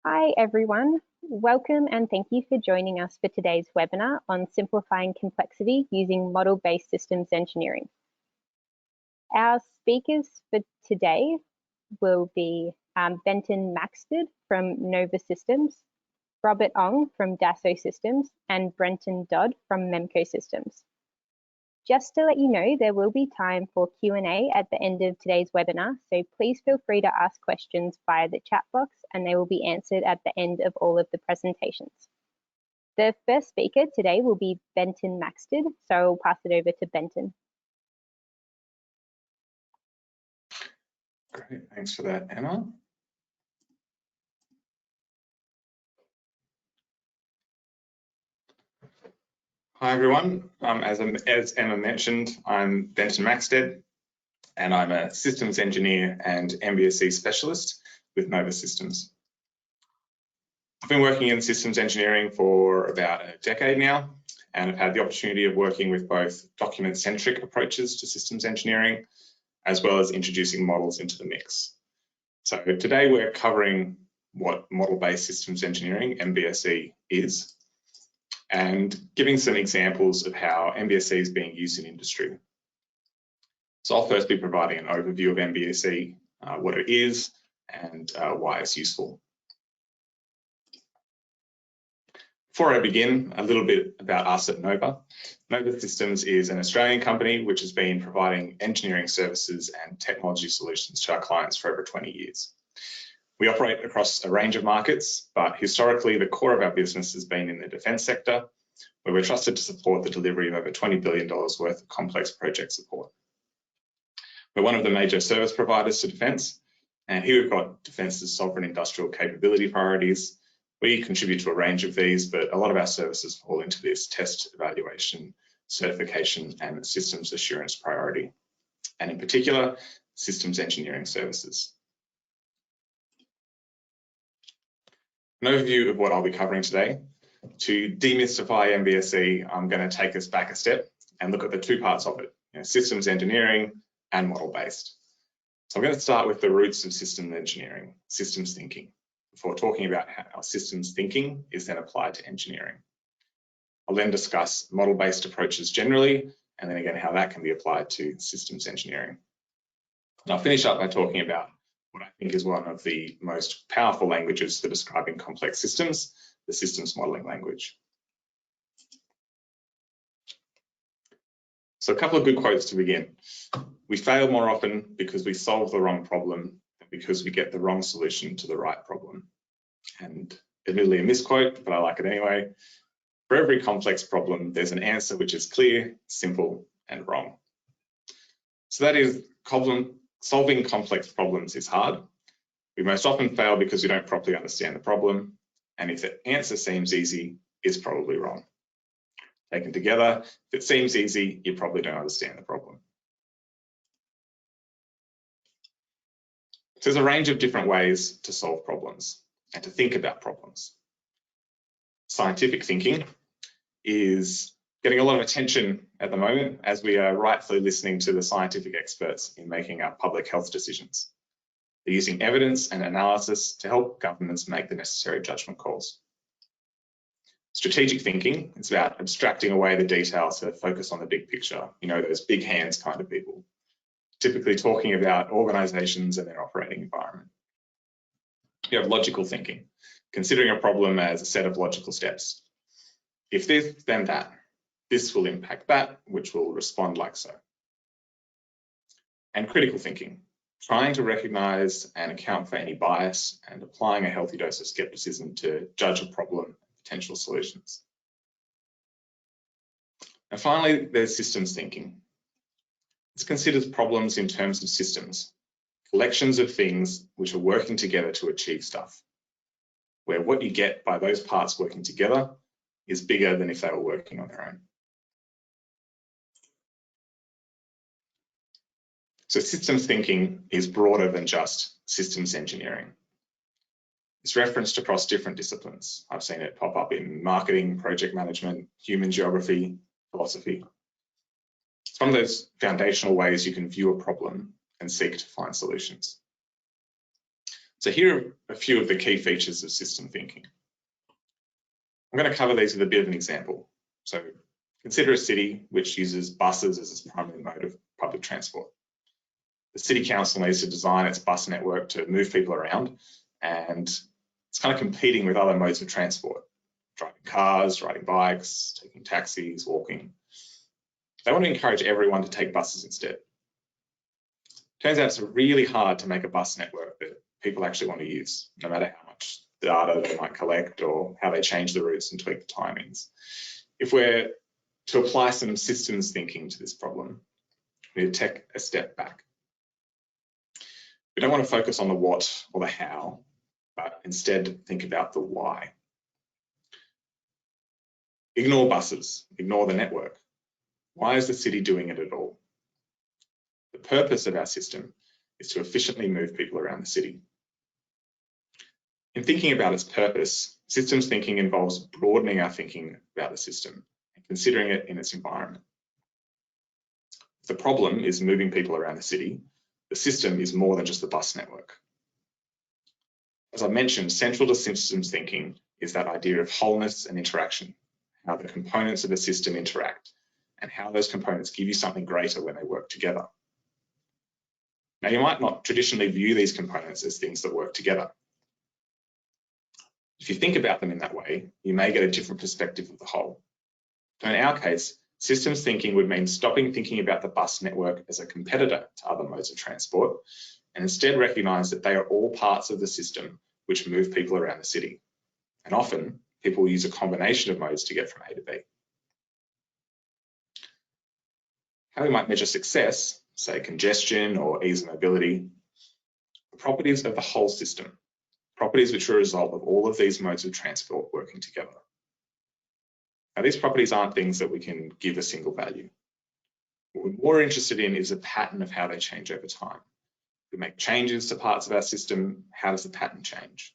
Hi everyone, welcome and thank you for joining us for today's webinar on simplifying complexity using model-based systems engineering. Our speakers for today will be Benton Maxted from Nova Systems, Robert Ong from Dassault Systems, and Brenton Dodd from MEMKO Systems. Just to let you know, there will be time for Q&A at the end of today's webinar, so please feel free to ask questions via the chat box and they will be answered at the end of all of the presentations. The first speaker today will be Benton Maxted, so I'll pass it over to Benton. Great, thanks for that, Emma. Hi everyone, as Emma mentioned, I'm Benton Maxted and I'm a systems engineer and Mbsc specialist with Nova Systems. I've been working in systems engineering for about a decade now and I've had the opportunity of working with both document-centric approaches to systems engineering as well as introducing models into the mix. So today we're covering what model-based systems engineering, Mbsc, is, and giving some examples of how Mbsc is being used in industry. So I'll first be providing an overview of Mbsc, what it is, and why it's useful. Before I begin, a little bit about us at Nova. Nova Systems is an Australian company which has been providing engineering services and technology solutions to our clients for over 20 years. We operate across a range of markets, but historically the core of our business has been in the defence sector, where we're trusted to support the delivery of over $20 billion worth of complex project support. We're one of the major service providers to defence, and here we've got Defence's sovereign industrial capability priorities. We contribute to a range of these, but a lot of our services fall into this test, evaluation, certification, and systems assurance priority, and in particular, systems engineering services. An overview of what I'll be covering today. To demystify Mbsc, I'm going to take us back a step and look at the two parts of it, systems engineering and model-based. So I'm going to start with the roots of systems engineering, systems thinking, before talking about how systems thinking is then applied to engineering. I'll then discuss model-based approaches generally, and then again how that can be applied to systems engineering. And I'll finish up by talking about what I think is one of the most powerful languages for describing complex systems, the systems modeling language. So a couple of good quotes to begin. We fail more often because we solve the wrong problem than because we get the wrong solution to the right problem. And admittedly a misquote, but I like it anyway. For every complex problem, there's an answer which is clear, simple, and wrong. So that is, solving complex problems is hard. We most often fail because we don't properly understand the problem. And if the answer seems easy, it's probably wrong. Taken together, if it seems easy, you probably don't understand the problem. So there's a range of different ways to solve problems and to think about problems. Scientific thinking is getting a lot of attention at the moment as we are rightfully listening to the scientific experts in making our public health decisions. They're using evidence and analysis to help governments make the necessary judgment calls. Strategic thinking is about abstracting away the details to focus on the big picture, those big hands kind of people, typically talking about organizations and their operating environment. You have logical thinking, considering a problem as a set of logical steps. If this, then that. This will impact that, which will respond like so. And critical thinking, trying to recognize and account for any bias and applying a healthy dose of skepticism to judge a problem and potential solutions. And finally, there's systems thinking. This considers problems in terms of systems, collections of things which are working together to achieve stuff, where what you get by those parts working together is bigger than if they were working on their own. So systems thinking is broader than just systems engineering. It's referenced across different disciplines. I've seen it pop up in marketing, project management, human geography, philosophy. It's one of those foundational ways you can view a problem and seek to find solutions. So here are a few of the key features of system thinking. I'm going to cover these with a bit of an example. So consider a city which uses buses as its primary mode of public transport. The city council needs to design its bus network to move people around, and it's kind of competing with other modes of transport, driving cars, riding bikes, taking taxis, walking. They want to encourage everyone to take buses instead. Turns out it's really hard to make a bus network that people actually want to use, no matter how much data they might collect or how they change the routes and tweak the timings. If we're to apply some systems thinking to this problem, we need to take a step back. We don't want to focus on the what or the how, but instead think about the why. Ignore buses, ignore the network. Why is the city doing it at all? The purpose of our system is to efficiently move people around the city. In thinking about its purpose, systems thinking involves broadening our thinking about the system and considering it in its environment. If the problem is moving people around the city, the system is more than just the bus network. As I mentioned, central to systems thinking is that idea of wholeness and interaction, how the components of a system interact, and how those components give you something greater when they work together. Now, you might not traditionally view these components as things that work together. If you think about them in that way, you may get a different perspective of the whole. So in our case, systems thinking would mean stopping thinking about the bus network as a competitor to other modes of transport, and instead recognize that they are all parts of the system which move people around the city. And often, people use a combination of modes to get from A to B. How we might measure success, say congestion or ease of mobility, the properties of the whole system, properties which are a result of all of these modes of transport working together. Now, these properties aren't things that we can give a single value. What we're more interested in is a pattern of how they change over time. If we make changes to parts of our system, how does the pattern change?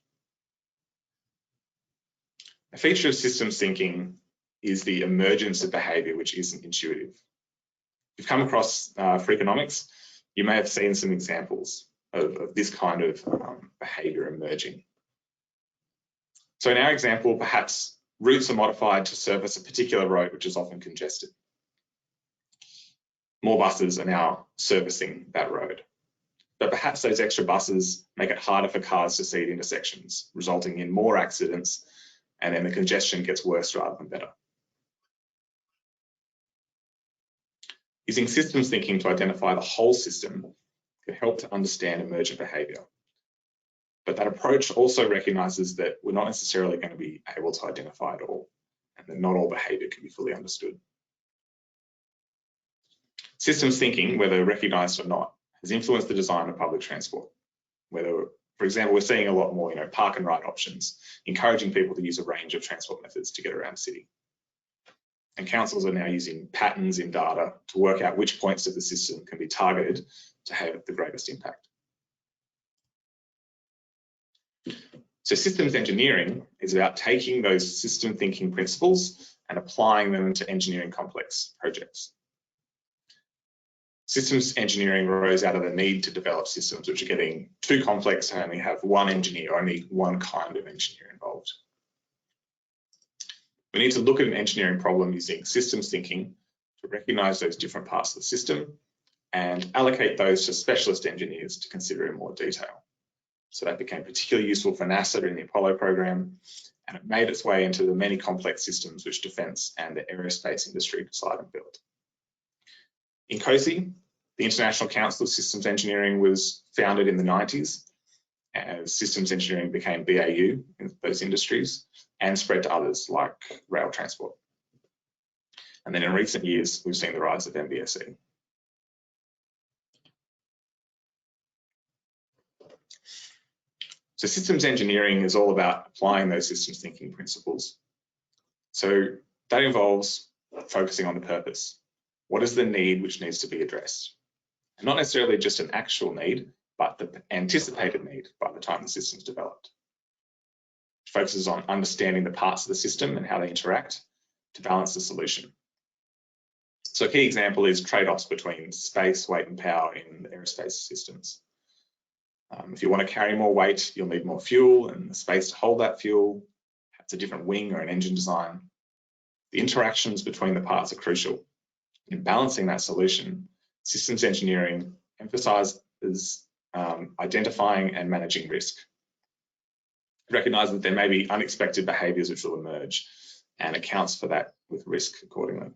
A feature of systems thinking is the emergence of behavior which isn't intuitive. If you've come across Freakonomics, you may have seen some examples of this kind of behavior emerging. So in our example, perhaps routes are modified to service a particular road which is often congested. More buses are now servicing that road. But perhaps those extra buses make it harder for cars to see at intersections, resulting in more accidents, and then the congestion gets worse rather than better. Using systems thinking to identify the whole system can help to understand emergent behavior. But that approach also recognizes that we're not necessarily going to be able to identify it all, and that not all behavior can be fully understood. Systems thinking, whether recognized or not, has influenced the design of public transport. Whether, for example, we're seeing a lot more, park and ride options, encouraging people to use a range of transport methods to get around the city. And councils are now using patterns in data to work out which points of the system can be targeted to have the greatest impact. So systems engineering is about taking those system thinking principles and applying them to engineering complex projects. Systems engineering arose out of the need to develop systems which are getting too complex to only have one engineer or only one kind of engineer involved. We need to look at an engineering problem using systems thinking to recognize those different parts of the system and allocate those to specialist engineers to consider in more detail. So that became particularly useful for NASA in the Apollo program, and it made its way into the many complex systems which defence and the aerospace industry decide and build. In COSI, the International Council of Systems Engineering was founded in the 90s as systems engineering became BAU in those industries and spread to others like rail transport. And then in recent years, we've seen the rise of Mbse. So systems engineering is all about applying those systems thinking principles. So that involves focusing on the purpose. What is the need which needs to be addressed? And not necessarily just an actual need, but the anticipated need by the time the system's developed. It focuses on understanding the parts of the system and how they interact to balance the solution. So a key example is trade-offs between space, weight and power in aerospace systems. If you want to carry more weight, you'll need more fuel and the space to hold that fuel. Perhaps a different wing or an engine design. The interactions between the parts are crucial. In balancing that solution, systems engineering emphasizes identifying and managing risk. It recognizes that there may be unexpected behaviors which will emerge and accounts for that with risk accordingly.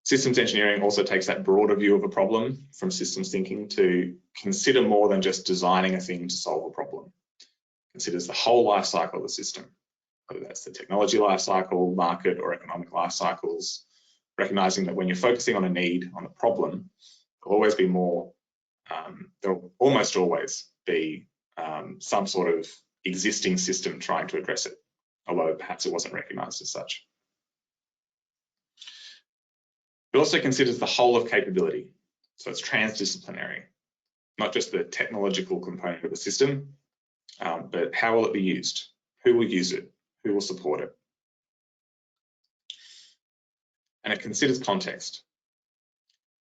Systems engineering also takes that broader view of a problem from systems thinking to consider more than just designing a thing to solve a problem. It considers the whole life cycle of the system, whether that's the technology life cycle, market or economic life cycles, recognizing that when you're focusing on a need, on a problem, there'll always be more, there'll almost always be some sort of existing system trying to address it, although perhaps it wasn't recognized as such. It also considers the whole of capability, so it's transdisciplinary, not just the technological component of a system, but how will it be used, who will use it, who will support it. And it considers context.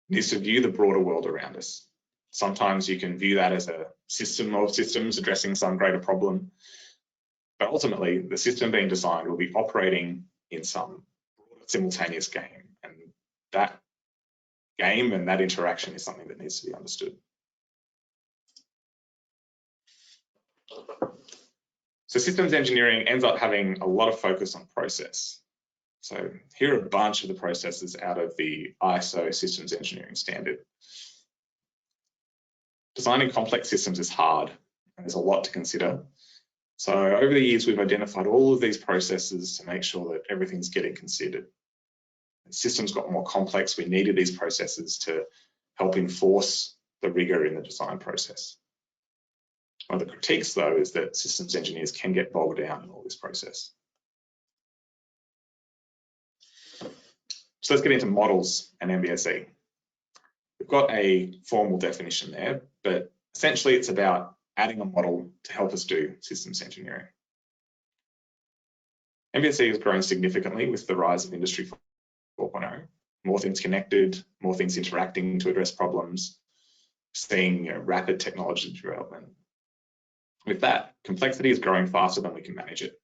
It needs to view the broader world around us. Sometimes you can view that as a system of systems addressing some greater problem, but ultimately the system being designed will be operating in some simultaneous game, and that game and that interaction is something that needs to be understood. So systems engineering ends up having a lot of focus on process. So here are a bunch of the processes out of the ISO systems engineering standard. Designing complex systems is hard, and there's a lot to consider. So over the years, we've identified all of these processes to make sure that everything's getting considered. As systems got more complex, we needed these processes to help enforce the rigor in the design process. One of the critiques, though, is that systems engineers can get bogged down in all this process. So let's get into models and Mbse. We've got a formal definition there, but essentially it's about adding a model to help us do systems engineering. Mbse has grown significantly with the rise of Industry 4.0. More things connected, more things interacting to address problems, seeing rapid technology development. With that, complexity is growing faster than we can manage it.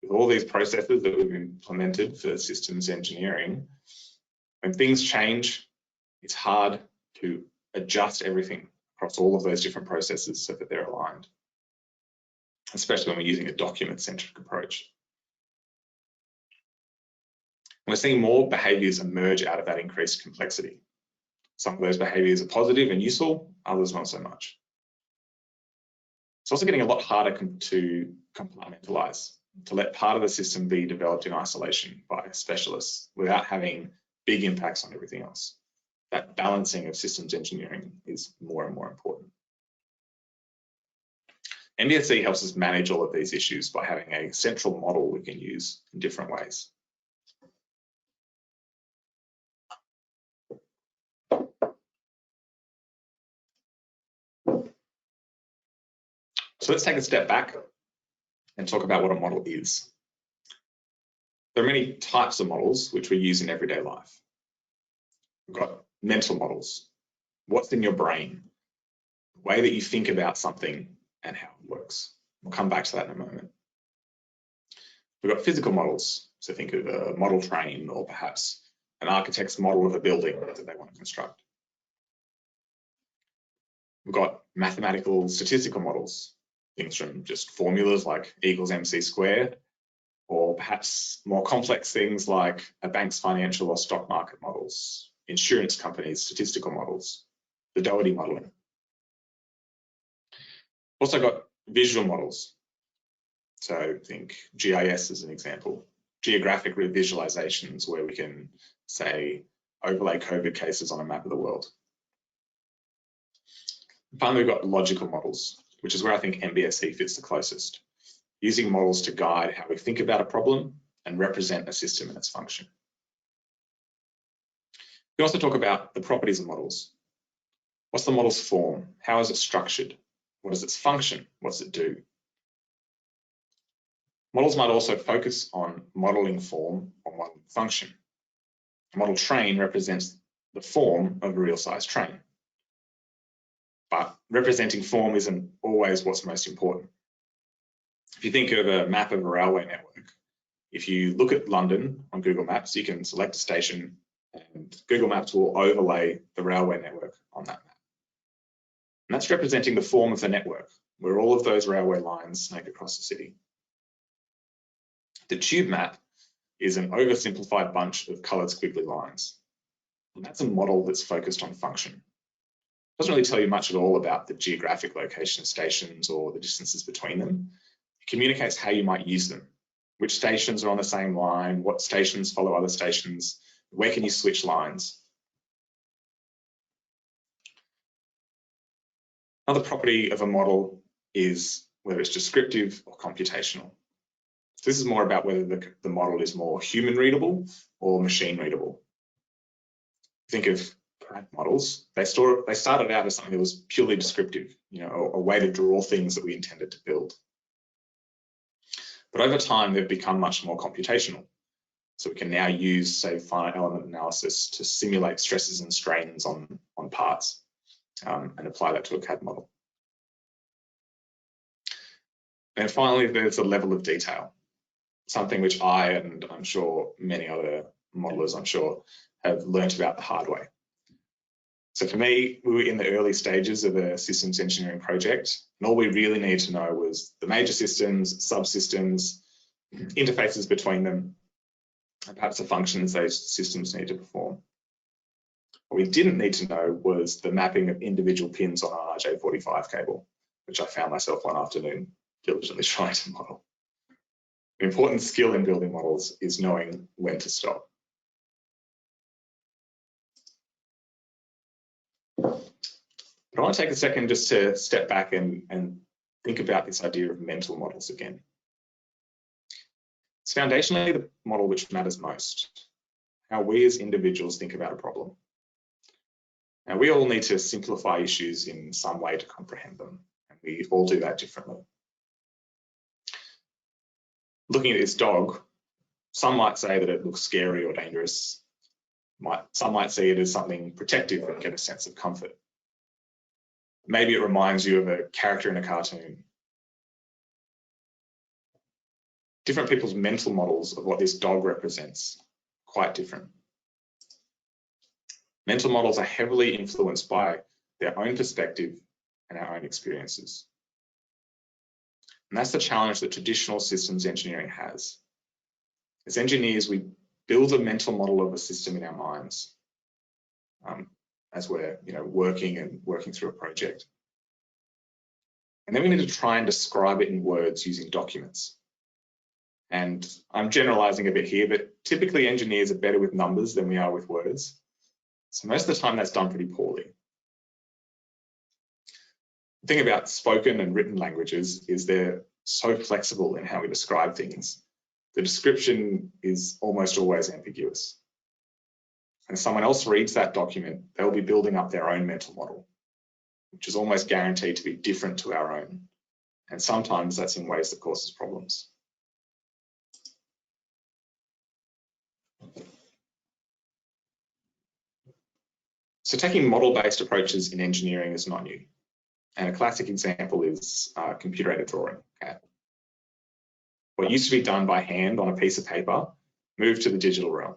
With all these processes that we've implemented for systems engineering, when things change, it's hard to adjust everything across all of those different processes so that they're aligned, especially when we're using a document-centric approach. We're seeing more behaviors emerge out of that increased complexity. Some of those behaviors are positive and useful, others not so much. It's also getting a lot harder to compartmentalize, to let part of the system be developed in isolation by specialists without having big impacts on everything else. That balancing of systems engineering is more and more important. Mbse helps us manage all of these issues by having a central model we can use in different ways. So let's take a step back and talk about what a model is. There are many types of models which we use in everyday life. We've got mental models. What's in your brain? The way that you think about something and how it works. We'll come back to that in a moment. We've got physical models. So think of a model train or perhaps an architect's model of a building that they want to construct. We've got mathematical statistical models, things from just formulas like equals MC squared, or perhaps more complex things like a bank's financial or stock market models, insurance companies' statistical models, the Doherty modeling. Also got visual models. So think GIS as an example, geographic revisualizations where we can, say, overlay COVID cases on a map of the world. Finally, we've got logical models, which is where I think Mbse fits the closest, using models to guide how we think about a problem and represent a system and its function. We also talk about the properties of models. What's the model's form? How is it structured? What is its function? What does it do? Models might also focus on modeling form or modeling function. A model train represents the form of a real-size train. representing form isn't always what's most important. If you think of a map of a railway network, if you look at London on Google Maps, you can select a station and Google Maps will overlay the railway network on that map. And that's representing the form of the network, where all of those railway lines snake across the city. The tube map is an oversimplified bunch of coloured squiggly lines. And that's a model that's focused on function. It doesn't really tell you much at all about the geographic location of stations or the distances between them. It communicates how you might use them. Which stations are on the same line, what stations follow other stations, where can you switch lines? Another property of a model is whether it's descriptive or computational. So this is more about whether the model is more human readable or machine readable. Think of CAD models. They started out as something that was purely descriptive, a way to draw things that we intended to build. But over time, they've become much more computational. So we can now use, say, finite element analysis to simulate stresses and strains on parts and apply that to a CAD model. And finally, there's a level of detail, something which I, and I'm sure many other modelers, have learnt about the hard way. So for me, we were in the early stages of a systems engineering project, and all we really needed to know was the major systems, subsystems, interfaces between them, and perhaps the functions those systems need to perform. What we didn't need to know was the mapping of individual pins on an RJ45 cable, which I found myself one afternoon diligently trying to model. An important skill in building models is knowing when to stop. But I want to take a second just to step back and think about this idea of mental models again. It's foundationally the model which matters most, how we as individuals think about a problem. Now, we all need to simplify issues in some way to comprehend them, and we all do that differently. Looking at this dog, some might say that it looks scary or dangerous. Some might see it as something protective and get a sense of comfort. Maybe it reminds you of a character in a cartoon. Different people's mental models of what this dog represents are quite different. Mental models are heavily influenced by their own perspective and our own experiences. And that's the challenge that traditional systems engineering has. As engineers, we build a mental model of a system in our minds as we're working through a project. And then we need to try and describe it in words using documents. And I'm generalizing a bit here, but typically engineers are better with numbers than we are with words. So most of the time that's done pretty poorly. The thing about spoken and written languages is they're so flexible in how we describe things. The description is almost always ambiguous. And if someone else reads that document, they'll be building up their own mental model, which is almost guaranteed to be different to our own. And sometimes that's in ways that causes problems. So taking model-based approaches in engineering is not new. And a classic example is computer-aided drawing, CAD. What used to be done by hand on a piece of paper moved to the digital realm.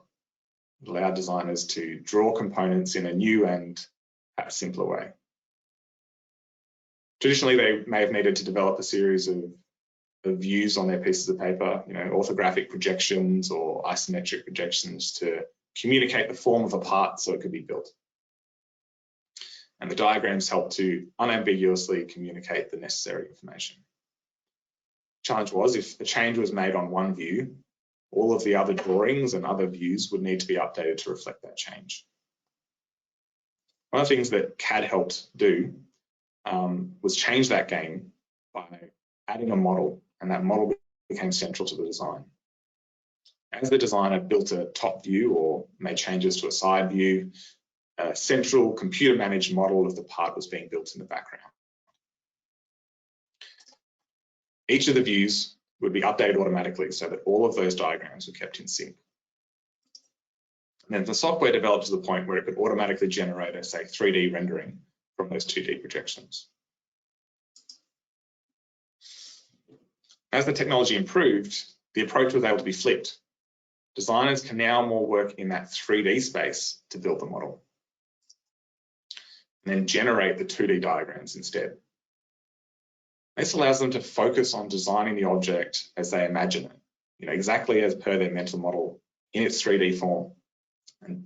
It allowed designers to draw components in a new and perhaps simpler way. Traditionally, they may have needed to develop a series of views on their pieces of paper, orthographic projections or isometric projections to communicate the form of a part so it could be built. And the diagrams help to unambiguously communicate the necessary information. The challenge was, if a change was made on one view, all of the other drawings and other views would need to be updated to reflect that change. One of the things that CAD helped do was change that game by adding a model, and that model became central to the design. As the designer built a top view or made changes to a side view, a central computer-managed model of the part was being built in the background. Each of the views would be updated automatically so that all of those diagrams were kept in sync. And then the software developed to the point where it could automatically generate a, say, 3D rendering from those 2D projections. As the technology improved, the approach was able to be flipped. Designers can now more work in that 3D space to build the model, and then generate the 2D diagrams instead. This allows them to focus on designing the object as they imagine it, exactly as per their mental model in its 3D form, and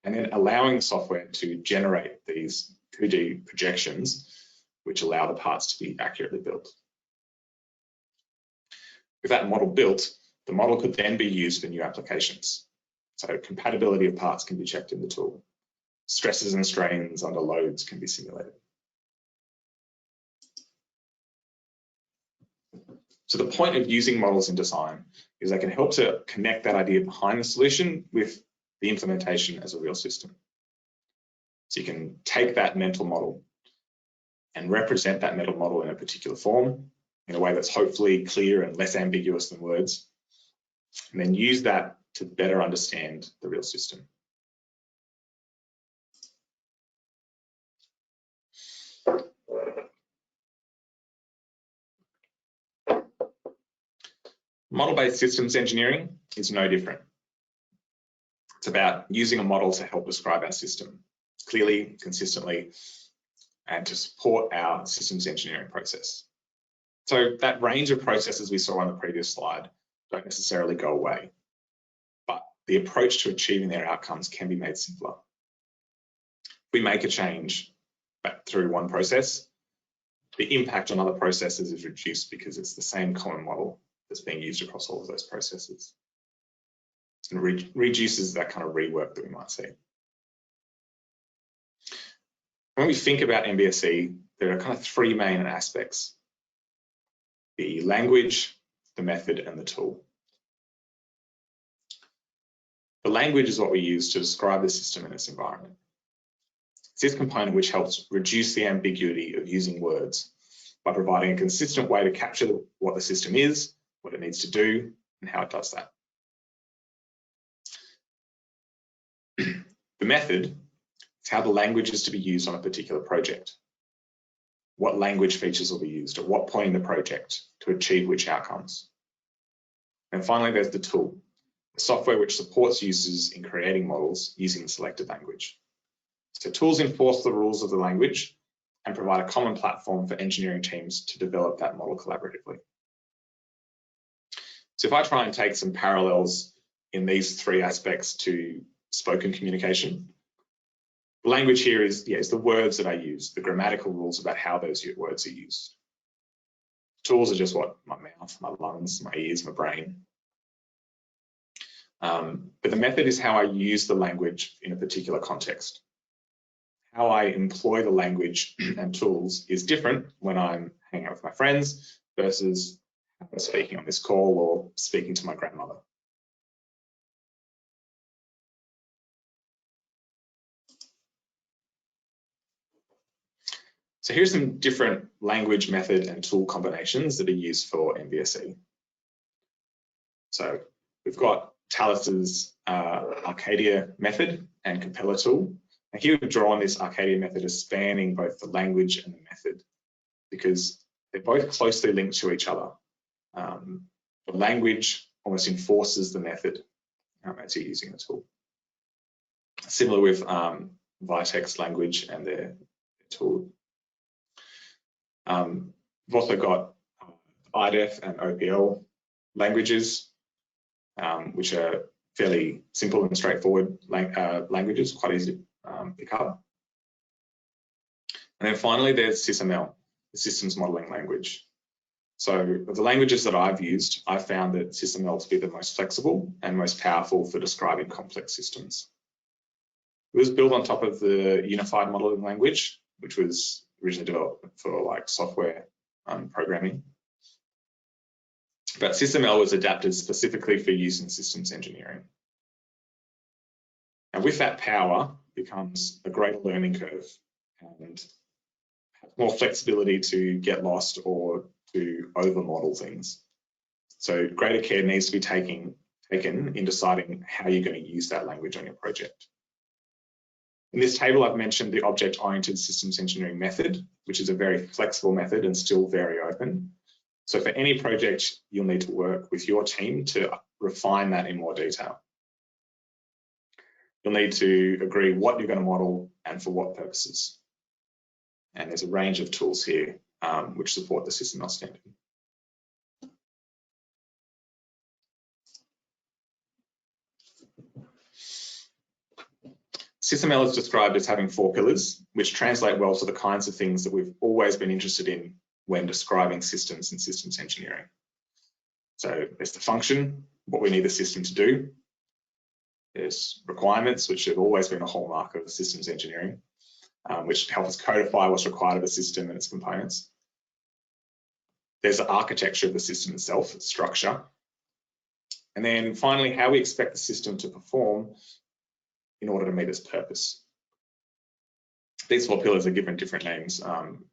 then allowing the software to generate these 2D projections, which allow the parts to be accurately built. With that model built, the model could then be used for new applications. So compatibility of parts can be checked in the tool. Stresses and strains under loads can be simulated. So the point of using models in design is they can help to connect that idea behind the solution with the implementation as a real system. So you can take that mental model and represent that mental model in a particular form in a way that's hopefully clear and less ambiguous than words, and then use that to better understand the real system. Model-based systems engineering is no different. It's about using a model to help describe our system clearly, consistently, and to support our systems engineering process. So that range of processes we saw on the previous slide don't necessarily go away, but the approach to achieving their outcomes can be made simpler. If we make a change back through one process, the impact on other processes is reduced because it's the same common model that's being used across all of those processes. And reduces that kind of rework that we might see. When we think about Mbsc, there are kind of three main aspects: the language, the method, and the tool. The language is what we use to describe the system in its environment. It's this component which helps reduce the ambiguity of using words by providing a consistent way to capture what the system is, what it needs to do, and how it does that. The method is how the language is to be used on a particular project. What language features will be used at what point in the project to achieve which outcomes. And finally, there's the tool, the software which supports users in creating models using the selected language. So tools enforce the rules of the language and provide a common platform for engineering teams to develop that model collaboratively. So if I try and take some parallels in these three aspects to spoken communication, the language here is the words that I use, the grammatical rules about how those words are used. Tools are just what? My mouth, my lungs, my ears, my brain. But the method is how I use the language in a particular context. How I employ the language and tools is different when I'm hanging out with my friends versus speaking on this call or speaking to my grandmother. So here's some different language, method, and tool combinations that are used for Mbsc. So we've got Thales's CATIA method and compiler tool. And here we've drawn this CATIA method as spanning both the language and the method because they're both closely linked to each other. The language almost enforces the method as you're using the tool. Similar with Vitex language and their tool. We've also got IDEF and OPL languages, which are fairly simple and straightforward languages, quite easy to pick up. And then finally, there's SysML, the systems modeling language. So of the languages that I've used, I've found that SysML to be the most flexible and most powerful for describing complex systems. It was built on top of the unified modeling language, which was originally developed for like software programming. But SysML was adapted specifically for use in systems engineering. And with that power becomes a greater learning curve and more flexibility to get lost or to over-model things. So greater care needs to be taken in deciding how you're going to use that language on your project. In this table, I've mentioned the object-oriented systems engineering method, which is a very flexible method and still very open. So for any project, you'll need to work with your team to refine that in more detail. You'll need to agree what you're going to model and for what purposes. And there's a range of tools here which support the SysML standard. SysML is described as having 4 pillars, which translate well to the kinds of things that we've always been interested in when describing systems and systems engineering. So there's the function, what we need the system to do. There's requirements, which have always been a hallmark of systems engineering, which help us codify what's required of a system and its components. There's the architecture of the system itself, its structure. And then finally, how we expect the system to perform in order to meet its purpose. These 4 pillars are given different names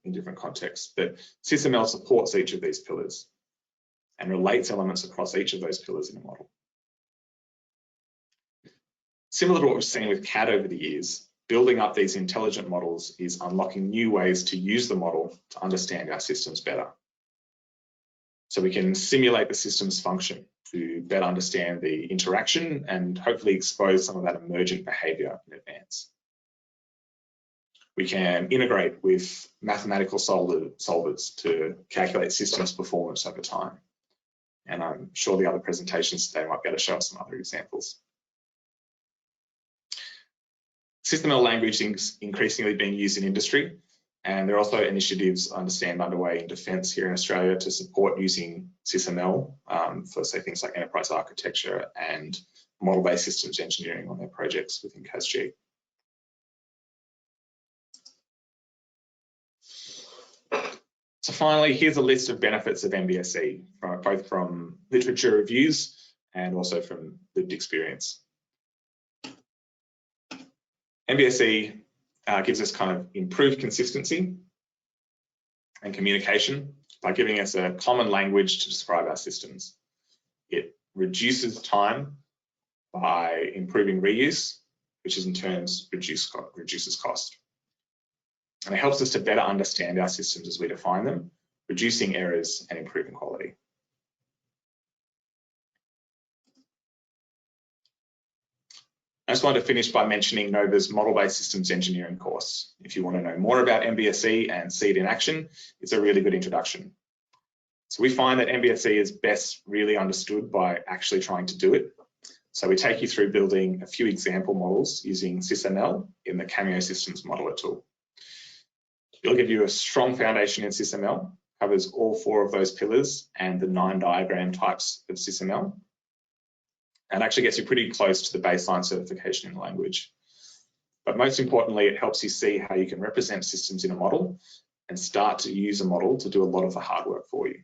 in different contexts, but SysML supports each of these pillars and relates elements across each of those pillars in a model. Similar to what we've seen with CAD over the years, building up these intelligent models is unlocking new ways to use the model to understand our systems better. So we can simulate the system's function to better understand the interaction and hopefully expose some of that emergent behavior in advance. We can integrate with mathematical solvers to calculate systems performance over time. And I'm sure the other presentations today might be able to show us some other examples. SysML language is increasingly being used in industry, and there are also initiatives, I understand, underway in defence here in Australia to support using SysML for, say, things like enterprise architecture and model-based systems engineering on their projects within CASG. So finally, here's a list of benefits of Mbsc, both from literature reviews and also from lived experience. Mbsc gives us kind of improved consistency and communication by giving us a common language to describe our systems. It reduces time by improving reuse, which in turn reduces cost. And it helps us to better understand our systems as we define them, reducing errors and improving quality. I just wanted to finish by mentioning Nova's Model-Based Systems Engineering course. If you want to know more about Mbsc and see it in action, it's a really good introduction. So we find that Mbsc is best really understood by actually trying to do it. So we take you through building a few example models using SysML in the Cameo Systems Modeler tool. It'll give you a strong foundation in SysML, covers all 4 of those pillars and the 9 diagram types of SysML, and actually gets you pretty close to the baseline certification in the language. But most importantly, it helps you see how you can represent systems in a model and start to use a model to do a lot of the hard work for you.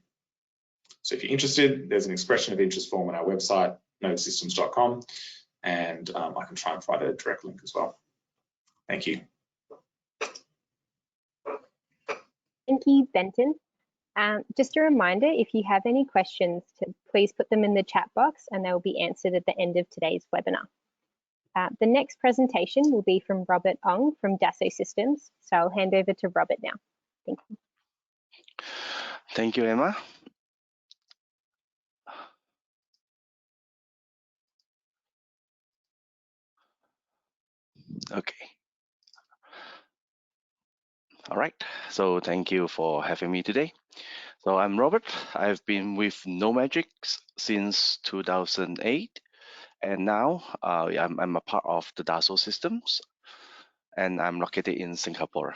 So if you're interested, there's an expression of interest form on our website, novasystems.com, and I can try and provide a direct link as well. Thank you. Thank you, Benton. Just a reminder, if you have any questions, please put them in the chat box and they will be answered at the end of today's webinar. The next presentation will be from Robert Ong from Dassault Systems. So I'll hand over to Robert now. Thank you. Thank you, Emma. Okay. All right, so thank you for having me today. So I'm Robert. I've been with NoMagics since 2008, and now I'm a part of the Dassault Systems, and I'm located in Singapore.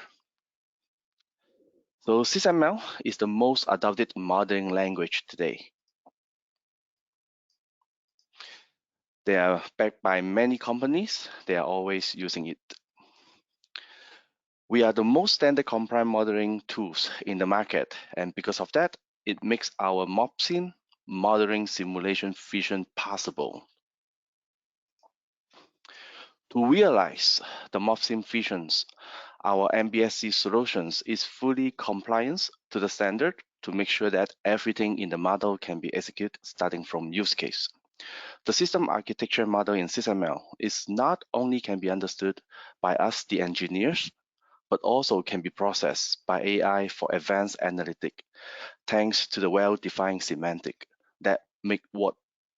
So SysML is the most adopted modeling language today. They are backed by many companies. They are always using it. We are the most standard compliant modeling tools in the market, and because of that, it makes our Mbse modeling simulation vision possible. To realize the Mbse visions, our Mbsc solutions is fully compliant to the standard to make sure that everything in the model can be executed starting from use case. The system architecture model in SysML is not only can be understood by us, the engineers, but also can be processed by AI for advanced analytic, thanks to the well-defined semantic that make what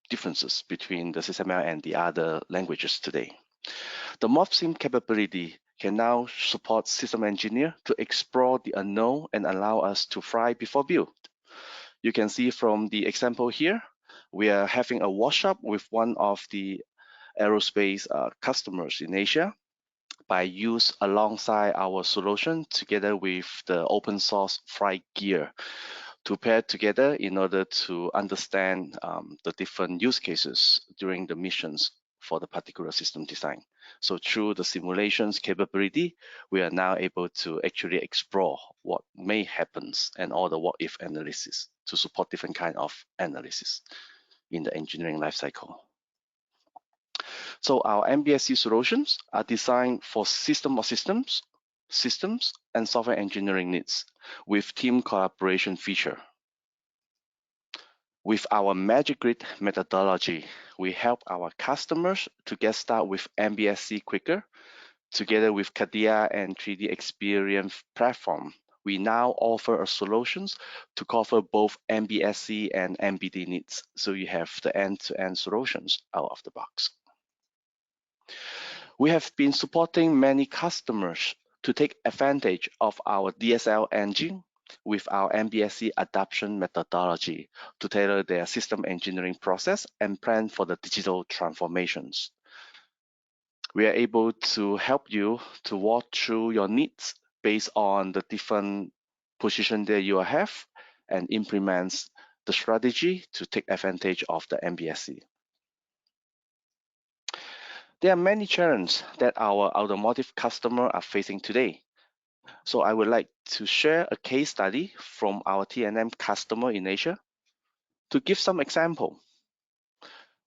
differences between the SysML and the other languages today. The Mbse capability can now support system engineer to explore the unknown and allow us to fly before build. You can see from the example here, we are having a workshop with one of the aerospace customers in Asia by use alongside our solution together with the open source flight gear to pair together in order to understand the different use cases during the missions for the particular system design. So through the simulations capability, we are now able to actually explore what may happen and all the what if analysis to support different kind of analysis in the engineering lifecycle. So our Mbsc solutions are designed for system of systems, and software engineering needs with team collaboration feature. With our Magic Grid methodology, we help our customers to get started with Mbsc quicker. Together with CATIA and 3D Experience platform, we now offer solutions to cover both Mbsc and MBD needs. So you have the end-to-end solutions out of the box. We have been supporting many customers to take advantage of our DSL engine with our Mbsc adoption methodology to tailor their system engineering process and plan for the digital transformations. We are able to help you to walk through your needs based on the different position that you have and implements the strategy to take advantage of the Mbsc. There are many challenges that our automotive customers are facing today. So I would like to share a case study from our T&M customer in Asia to give some example.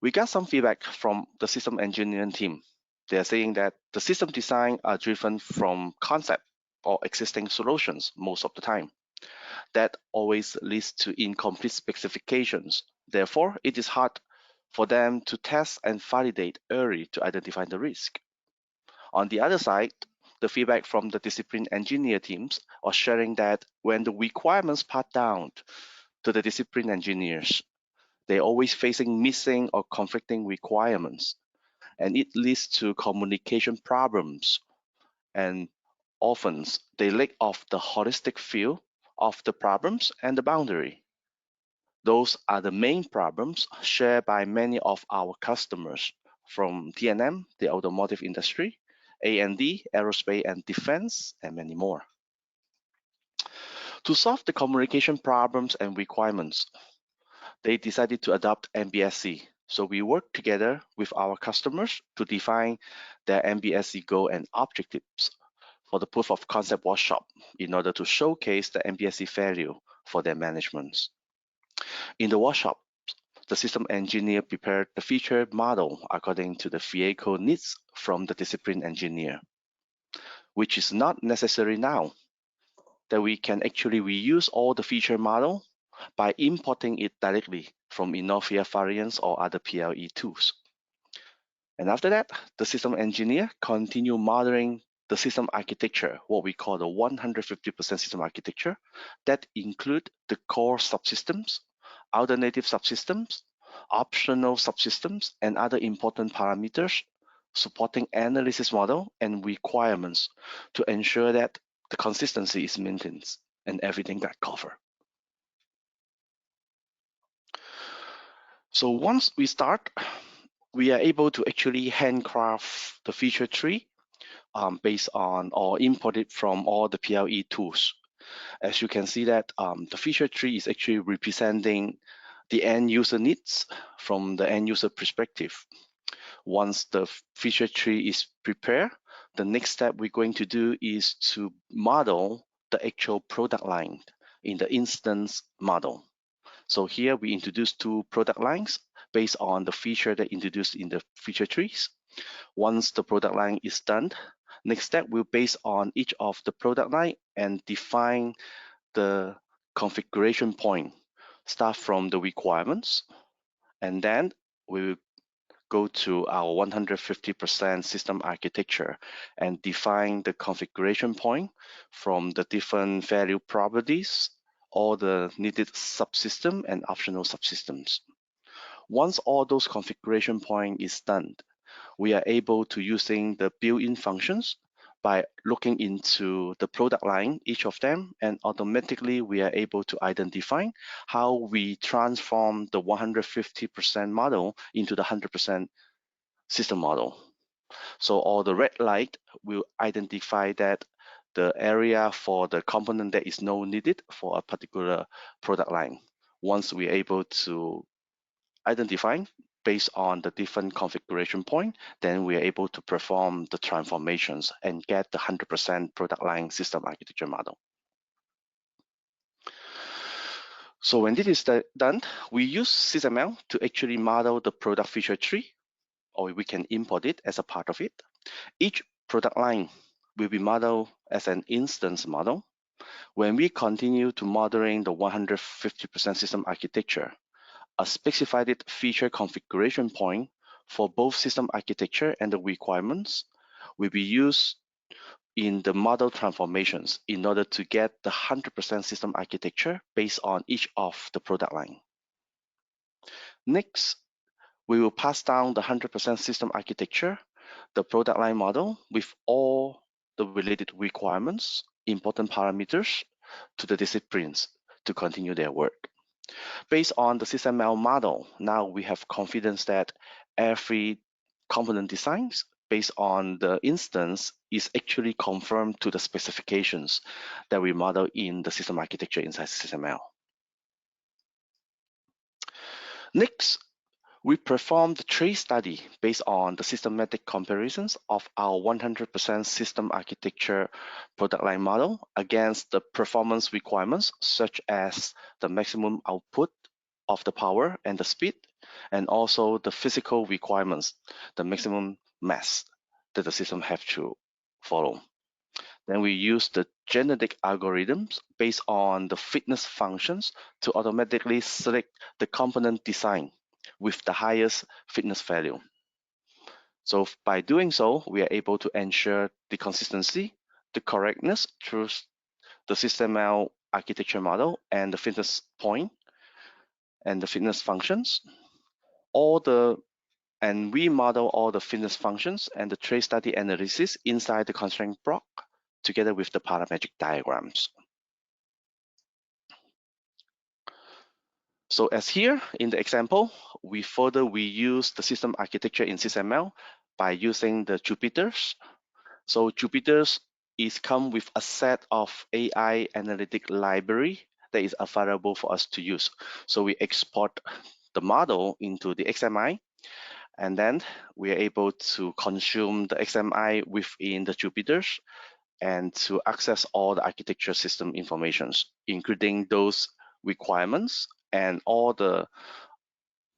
We got some feedback from the system engineering team. They are saying that the system design are driven from concept or existing solutions most of the time. That always leads to incomplete specifications. Therefore, it is hard for them to test and validate early to identify the risk. On the other side, the feedback from the discipline engineer teams are sharing that when the requirements pass down to the discipline engineers, they're always facing missing or conflicting requirements, and it leads to communication problems, and often they lack of the holistic view of the problems and the boundary. Those are the main problems shared by many of our customers from T&M, the automotive industry, A&D, aerospace and defense, and many more. To solve the communication problems and requirements, they decided to adopt Mbsc. So we work together with our customers to define their Mbsc goal and objectives for the proof of concept workshop in order to showcase the Mbsc value for their management. In the workshop, the system engineer prepared the feature model according to the vehicle needs from the discipline engineer, which is not necessary now, that we can actually reuse all the feature model by importing it directly from ENOVIA variants or other PLE tools. And after that, the system engineer continue modeling the system architecture, what we call the 150% system architecture, that include the core subsystems, alternative subsystems, optional subsystems, and other important parameters supporting analysis model and requirements to ensure that the consistency is maintained and everything got covered. So once we start, we are able to actually handcraft the feature tree based on or import it from all the PLE tools. As you can see that the feature tree is actually representing the end user needs from the end user perspective. Once the feature tree is prepared, the next step we're going to do is to model the actual product line in the instance model. So here we introduce two product lines based on the feature that introduced in the feature trees. Once the product line is done, next step will base on each of the product line and define the configuration point. Start from the requirements, and then we will go to our 150% system architecture and define the configuration point from the different value properties, all the needed subsystem and optional subsystems. Once all those configuration point is done, we are able to using the built-in functions by looking into the product line, each of them, and automatically we are able to identify how we transform the 150% model into the 100% system model. So all the red light will identify that the area for the component that is not needed for a particular product line. Once we're able to identify based on the different configuration point, then we are able to perform the transformations and get the 100% product line system architecture model. So when this is done, we use SysML to actually model the product feature tree, or we can import it as a part of it. Each product line will be modeled as an instance model. When we continue to modeling the 150% system architecture, a specified feature configuration point for both system architecture and the requirements will be used in the model transformations in order to get the 100% system architecture based on each of the product line. Next, we will pass down the 100% system architecture, the product line model with all the related requirements, important parameters to the disciplines to continue their work. Based on the SysML model, now we have confidence that every component designs based on the instance is actually confirmed to the specifications that we model in the system architecture inside SysML. Next, we perform the trace study based on the systematic comparisons of our 100% system architecture product line model against the performance requirements, such as the maximum output of the power and the speed, and also the physical requirements, the maximum mass that the system have to follow. Then we use the genetic algorithms based on the fitness functions to automatically select the component design with the highest fitness value. So by doing so, we are able to ensure the consistency, the correctness through the SysML architecture model and the fitness point and the fitness functions. And we model all the fitness functions and the trace study analysis inside the constraint block together with the parametric diagrams. So as here in the example, we use the system architecture in SysML by using the Jupyters. So Jupyters come with a set of AI analytic library that is available for us to use. So we export the model into the XMI, and then we are able to consume the XMI within the Jupyters and to access all the architecture system informations, including those requirements and all the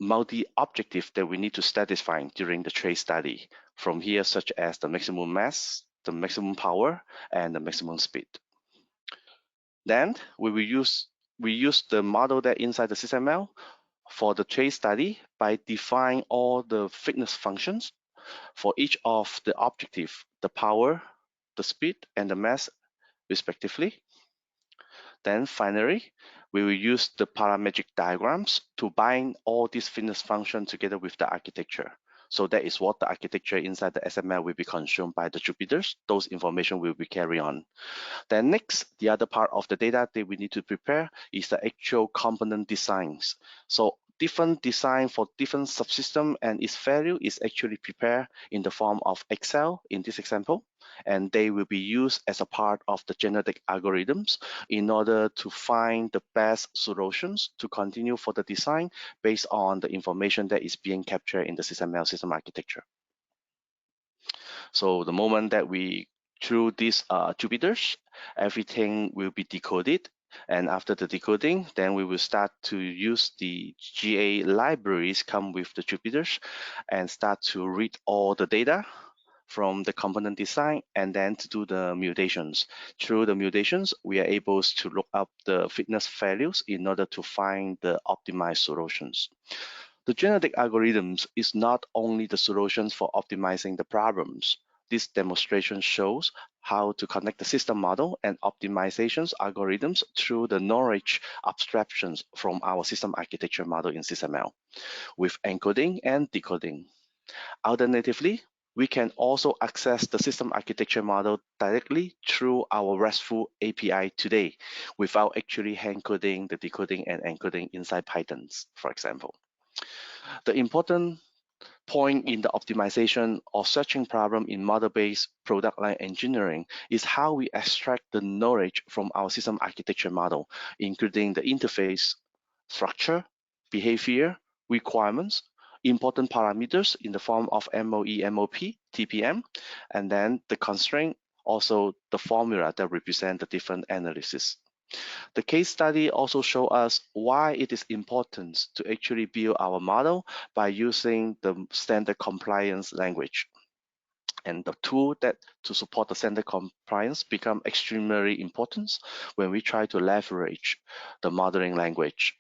multi-objective that we need to satisfy during the trace study from here, such as the maximum mass, the maximum power, and the maximum speed. Then we use the model that inside the SysML for the trace study by defining all the fitness functions for each of the objective, the power, the speed, and the mass respectively. Then finally, we will use the parametric diagrams to bind all these fitness functions together with the architecture. So that is what the architecture inside the SML will be consumed by the Jupyters. Those information will be carried on. Then next, the other part of the data that we need to prepare is the actual component designs. So different design for different subsystem and its value is actually prepared in the form of Excel in this example, and they will be used as a part of the genetic algorithms in order to find the best solutions to continue for the design based on the information that is being captured in the SysML system architecture. So the moment that we through these Jupyters, everything will be decoded. And after the decoding, then we will start to use the GA libraries come with the Jupyters and start to read all the data from the component design and then to do the mutations. Through the mutations, we are able to look up the fitness values in order to find the optimized solutions. The genetic algorithms is not only the solutions for optimizing the problems. This demonstration shows how to connect the system model and optimizations algorithms through the knowledge abstractions from our system architecture model in SysML with encoding and decoding. Alternatively, we can also access the system architecture model directly through our RESTful API today without actually hand coding the decoding and encoding inside Python, for example. The important point in the optimization or searching problem in model-based product line engineering is how we extract the knowledge from our system architecture model, including the interface, structure, behavior, requirements, important parameters in the form of MOE, MOP, TPM, and then the constraint, also the formula that represent the different analysis. The case study also shows us why it is important to actually build our model by using the standard compliance language. And the tool that to support the standard compliance become extremely important when we try to leverage the modeling language.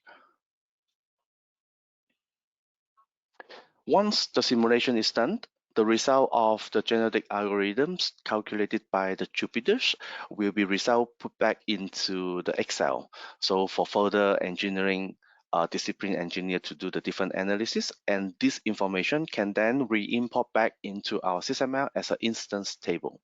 Once the simulation is done, the result of the genetic algorithms calculated by the Jupyters will be put back into the Excel. So for further engineering, discipline engineer to do the different analysis, and this information can then re-import back into our SysML as an instance table.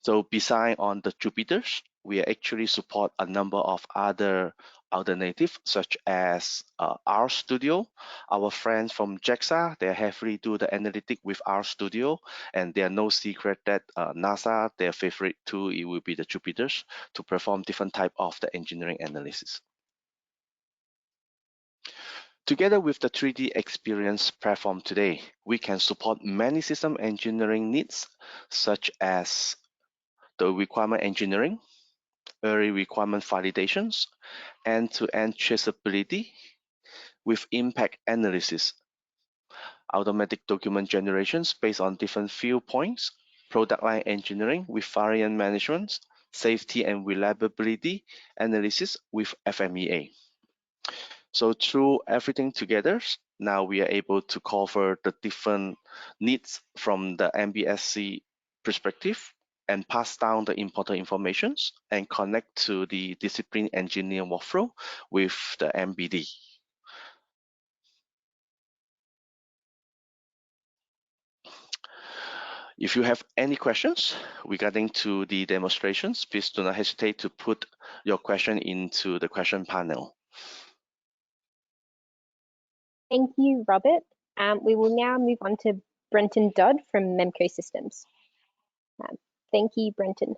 So beside on the Jupyters, we actually support a number of other alternatives such as RStudio. Our friends from JAXA, they heavily do the analytic with RStudio, and they are no secret that NASA, their favorite tool, it will be the Jupyters to perform different type of the engineering analysis. Together with the 3D Experience platform today, we can support many system engineering needs such as the requirement engineering, early requirement validations, end-to-end traceability with impact analysis, automatic document generations based on different viewpoints, product line engineering with variant management, safety and reliability analysis with FMEA. So through everything together, now we are able to cover the different needs from the Mbsc perspective and pass down the important informations and connect to the discipline engineer workflow with the MBD. If you have any questions regarding to the demonstrations, please do not hesitate to put your question into the question panel. Thank you, Robert. We will now move on to Brenton Dodd from MEMKO Systems. Thank you, Brenton.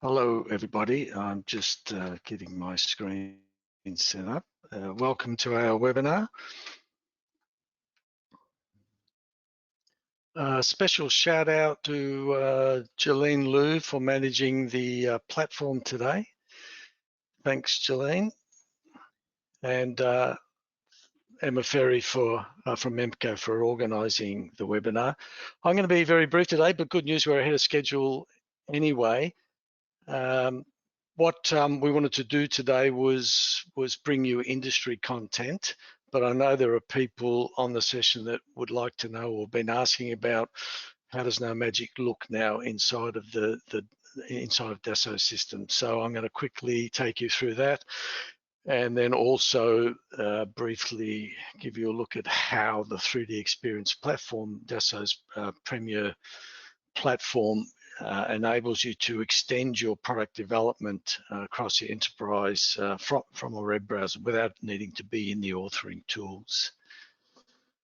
Hello, everybody. I'm just getting my screen set up. Welcome to our webinar. Special shout out to Jolene Liu for managing the platform today. Thanks, Jolene. And Emma Ferry from MEMKO for organising the webinar. I'm going to be very brief today, but good news, we're ahead of schedule anyway. What we wanted to do today was bring you industry content, but I know there are people on the session that would like to know or been asking about how does NoMagic look now inside of inside of Dassault Systems. So I'm going to quickly take you through that, and then also briefly give you a look at how the 3D Experience platform, Dassault's premier platform, enables you to extend your product development across your enterprise from a web browser without needing to be in the authoring tools.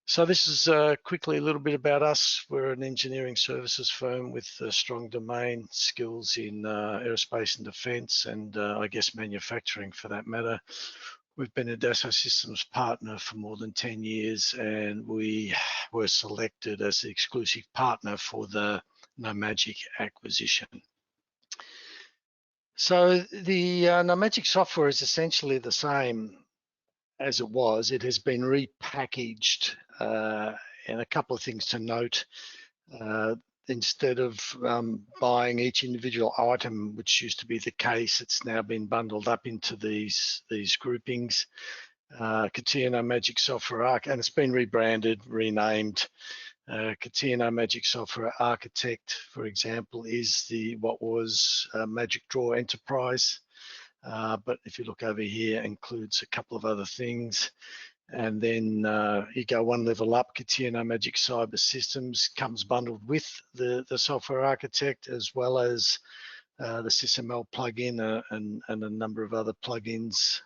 So this is quickly a little bit about us. We're an engineering services firm with strong domain skills in aerospace and defence, and I guess manufacturing for that matter. We've been a Dassault Systems partner for more than 10 years, and we were selected as the exclusive partner for the NoMagic acquisition. So the NoMagic software is essentially the same as it was. It has been repackaged, and a couple of things to note. instead of buying each individual item, which used to be the case, it's now been bundled up into these groupings. CATIA No Magic Software Arc, and it's been rebranded, renamed. CATIA No Magic Software Architect, for example, is what was Magic Draw Enterprise. But if you look over here, it includes a couple of other things. And then you go one level up, CATIA No Magic Cyber Systems comes bundled with the software architect, as well as the SysML plugin and a number of other plugins.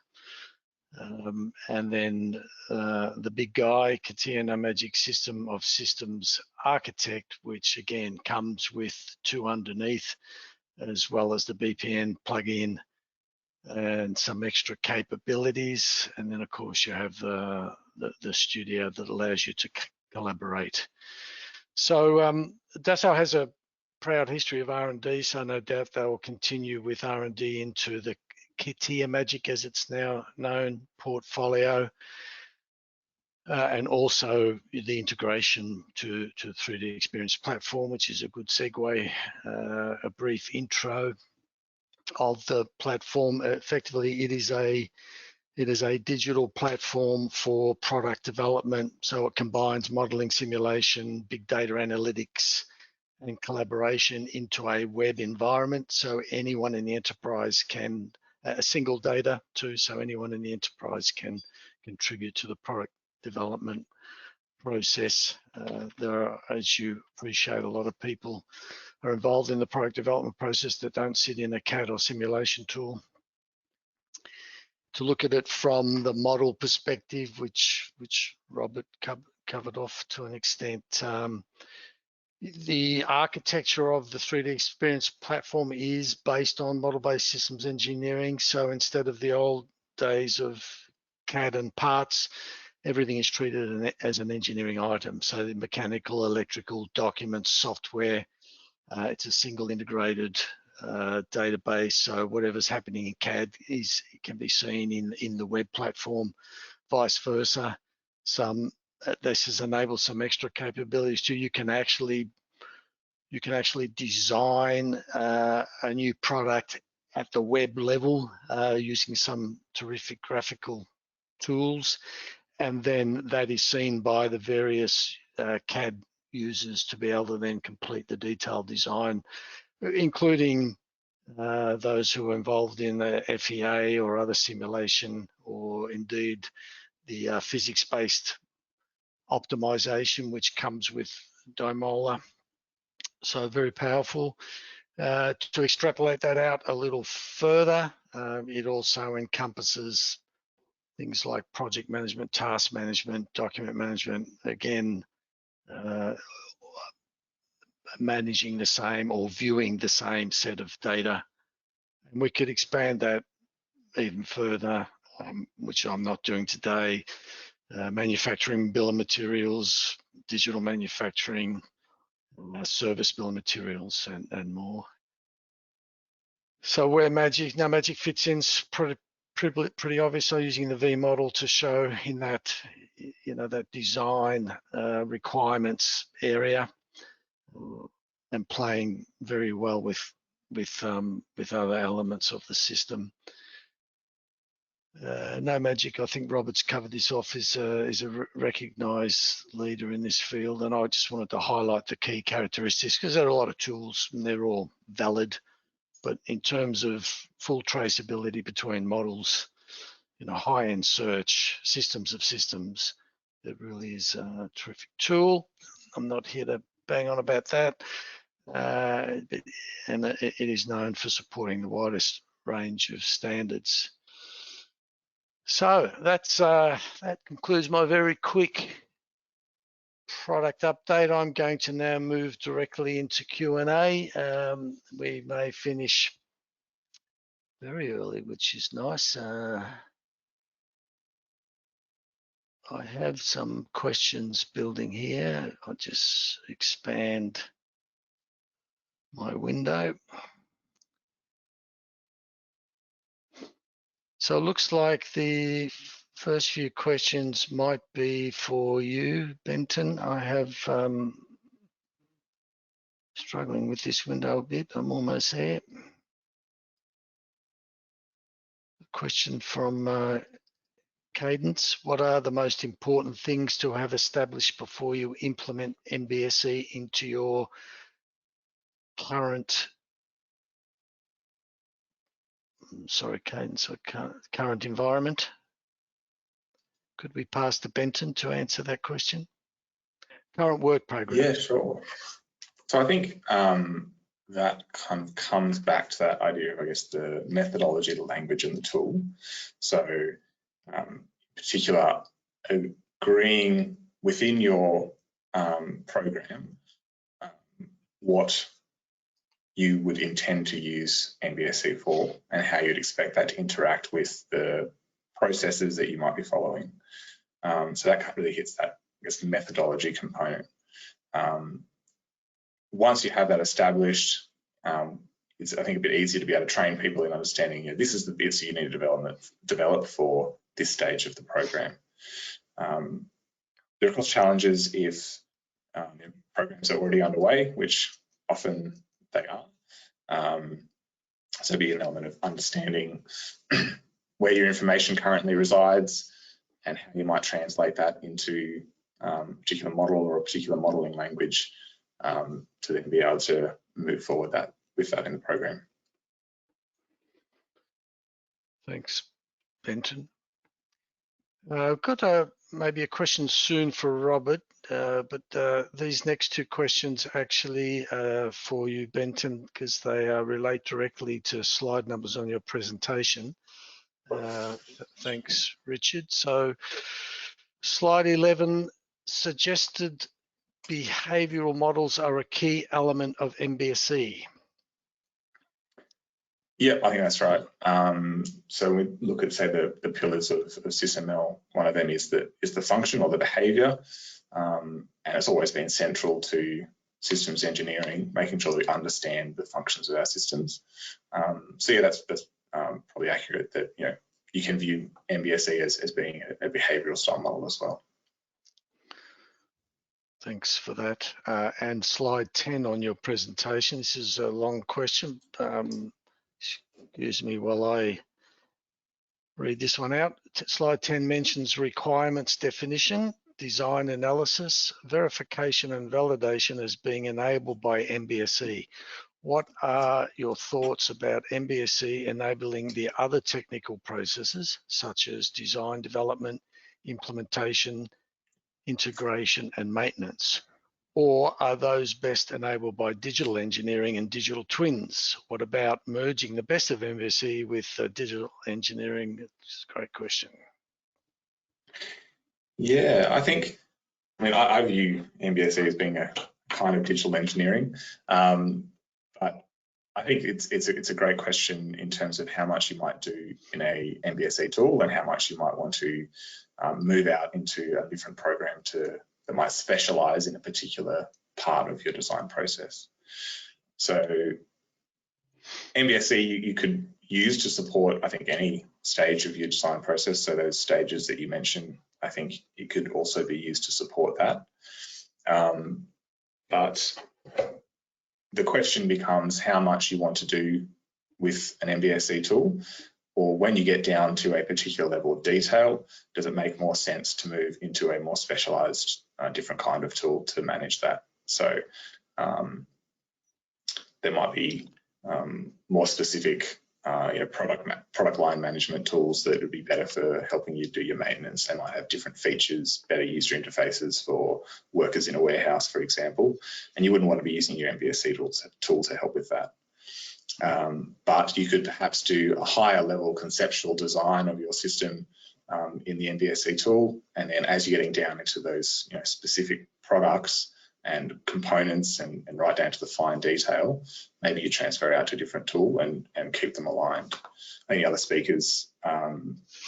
And then the big guy, CATIA No Magic System of Systems Architect, which again comes with two underneath, as well as the BPN plugin and some extra capabilities. And then of course you have the studio that allows you to collaborate. So Dassault has a proud history of R&D, so no doubt they will continue with R&D into the CATIA Magic, as it's now known, portfolio, and also the integration to 3D Experience platform, which is a good segue. A brief intro of the platform. Effectively, it is a digital platform for product development. So it combines modeling, simulation, big data analytics, and collaboration into a web environment. So anyone in the enterprise can, a single data too, so anyone in the enterprise can contribute to the product development process. There are, as you appreciate, a lot of people are involved in the product development process that don't sit in a CAD or simulation tool. To look at it from the model perspective, which Robert covered off to an extent, the architecture of the 3D Experience platform is based on model-based systems engineering. So instead of the old days of CAD and parts, everything is treated as an engineering item. So the mechanical, electrical, documents, software, it's a single integrated database. So whatever's happening in CAD can be seen in the web platform, vice versa. This has enabled some extra capabilities too. You can actually design a new product at the web level using some terrific graphical tools, and then that is seen by the various CAD users to be able to then complete the detailed design, including those who are involved in the FEA or other simulation, or indeed the physics-based optimization, which comes with DOMOLA. So very powerful. To extrapolate that out a little further, it also encompasses things like project management, task management, document management, again, managing the same or viewing the same set of data. And we could expand that even further, which I'm not doing today. Manufacturing, bill of materials, digital manufacturing, service bill of materials, and more. So where No Magic fits in is pretty obvious. So using the V model to show in that, that design requirements area, and playing very well with other elements of the system. No Magic, I think Robert's covered this off, is a recognised leader in this field, and I just wanted to highlight the key characteristics because there are a lot of tools and they're all valid, but in terms of full traceability between models, high-end search, systems of systems, it really is a terrific tool. I'm not here to bang on about that, and it is known for supporting the widest range of standards. So that concludes my very quick product update. I'm going to now move directly into Q&A. We may finish very early, which is nice. I have some questions building here. I'll just expand my window. So it looks like the first few questions might be for you, Benton. I have Struggling with this window a bit. I'm almost there. Question from Cadence. What are the most important things to have established before you implement Mbse into your current, Cadence, current environment? Could we pass to Benton to answer that question? Current work program. Yeah, sure. So I think that kind of comes back to that idea of, I guess, the methodology, the language, and the tool. So, in particular, agreeing within your program what you would intend to use Mbse for and how you'd expect that to interact with the processes that you might be following. So that really hits that, I guess, methodology component. Once you have that established, it's, I think, a bit easier to be able to train people in understanding, you know, this is the bits you need to develop for this stage of the program. There are, of course, challenges if programs are already underway, which often they are. So be an element of understanding where your information currently resides and how you might translate that into a particular model or a particular modeling language to then be able to move forward with that in the program. Thanks, Benton. I've got maybe a question soon for Robert, but these next two questions actually for you, Benton, because they relate directly to slide numbers on your presentation. Thanks, Richard. So slide 11, suggested behavioral models are a key element of Mbse. Yeah, I think that's right. So we look at, say, the pillars of SysML. One of them is the function or the behavior, and it's always been central to systems engineering, making sure that we understand the functions of our systems. So yeah, that's probably accurate that, you know, you can view Mbse as being a behavioral style model as well. Thanks for that. And slide 10 on your presentation. This is a long question. Excuse me while I read this one out. Slide 10 mentions requirements definition, design analysis, verification and validation as being enabled by Mbse. What are your thoughts about Mbse enabling the other technical processes such as design, development, implementation, integration and maintenance? Or are those best enabled by digital engineering and digital twins? What about merging the best of Mbse with digital engineering? It's a great question. Yeah, I view Mbse as being a kind of digital engineering, but I think it's a great question in terms of how much you might do in a Mbse tool and how much you might want to move out into a different program that might specialize in a particular part of your design process. So Mbse you could use to support, I think, any stage of your design process. So those stages that you mentioned, I think it could also be used to support that. But the question becomes how much you want to do with an Mbse tool, or when you get down to a particular level of detail, does it make more sense to move into a more specialized, different kind of tool to manage that? So there might be more specific product line management tools that would be better for helping you do your maintenance. They might have different features, better user interfaces for workers in a warehouse, for example, and you wouldn't want to be using your Mbse tool to help with that. But you could perhaps do a higher level conceptual design of your system in the Mbse tool, and then as you're getting down into those specific products and components and right down to the fine detail, maybe you transfer out to a different tool and keep them aligned. I think the other speakers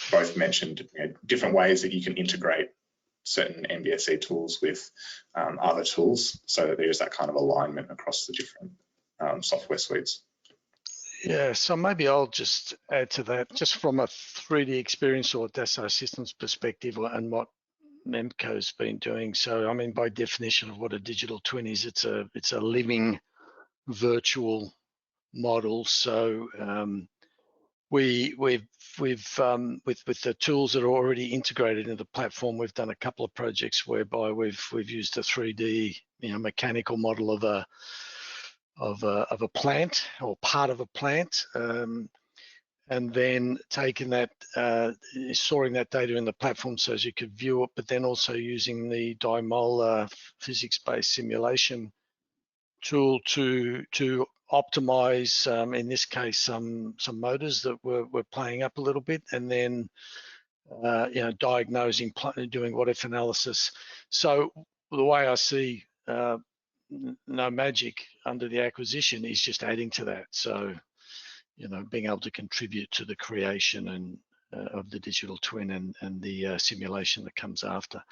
both mentioned different ways that you can integrate certain Mbse tools with other tools so that there's that kind of alignment across the different software suites. Yeah, so maybe I'll just add to that, just from a 3D experience or Dassault Systems perspective and what MEMKO's been doing. So, I mean, by definition of what a digital twin is, it's a living virtual models. So with the tools that are already integrated into the platform, we've done a couple of projects whereby we've used a 3D, mechanical model of a plant or part of a plant, and then taking that, storing that data in the platform so as you could view it, but then also using the DIMOL physics-based simulation tool to optimize, in this case, some motors that were playing up a little bit, and then diagnosing, doing what if analysis. So the way I see No Magic under the acquisition is just adding to that. So being able to contribute to the creation and of the digital twin and the simulation that comes after.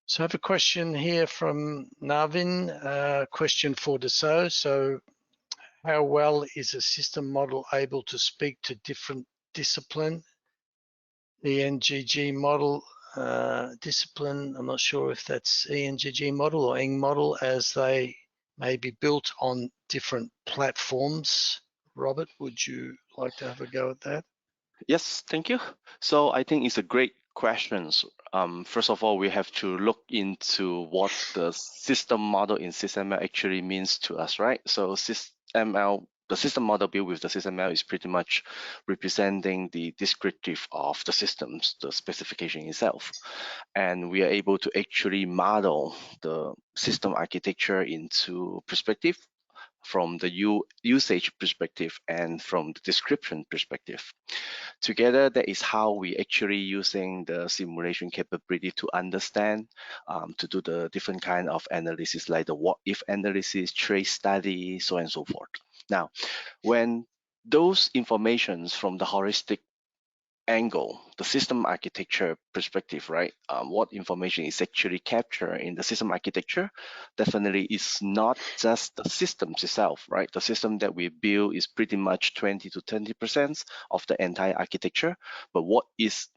So I have a question here from Navin, question for Dassault. So how well is a system model able to speak to different discipline? The ENGG model discipline, I'm not sure if that's ENGG model or ENG model, as they may be built on different platforms. Robert, would you like to have a go at that? Yes, thank you. So I think it's a great question. First of all, we have to look into what the system model in SysML actually means to us, right? So SysML, the system model built with the SysML is pretty much representing the descriptive of the systems, the specification itself. And we are able to actually model the system architecture into perspective, from the usage perspective and from the description perspective. Together, that is how we actually using the simulation capability to understand, to do the different kind of analysis, like the what if analysis, trace study, so on and so forth. Now, when those informations from the holistic angle, the system architecture perspective, right? What information is actually captured in the system architecture? Definitely, it's not just the systems itself, right? The system that we build is pretty much 20 to 20% of the entire architecture. But what is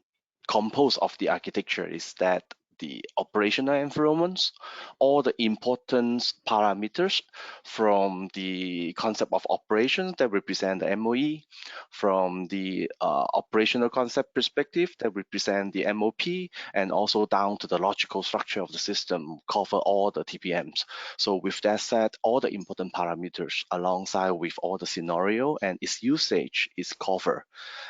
composed of the architecture is that the operational environments, all the important parameters from the concept of operations that represent the MOE, from the operational concept perspective that represent the MOP, and also down to the logical structure of the system, cover all the TPMs. So with that said, all the important parameters alongside with all the scenario and its usage is covered.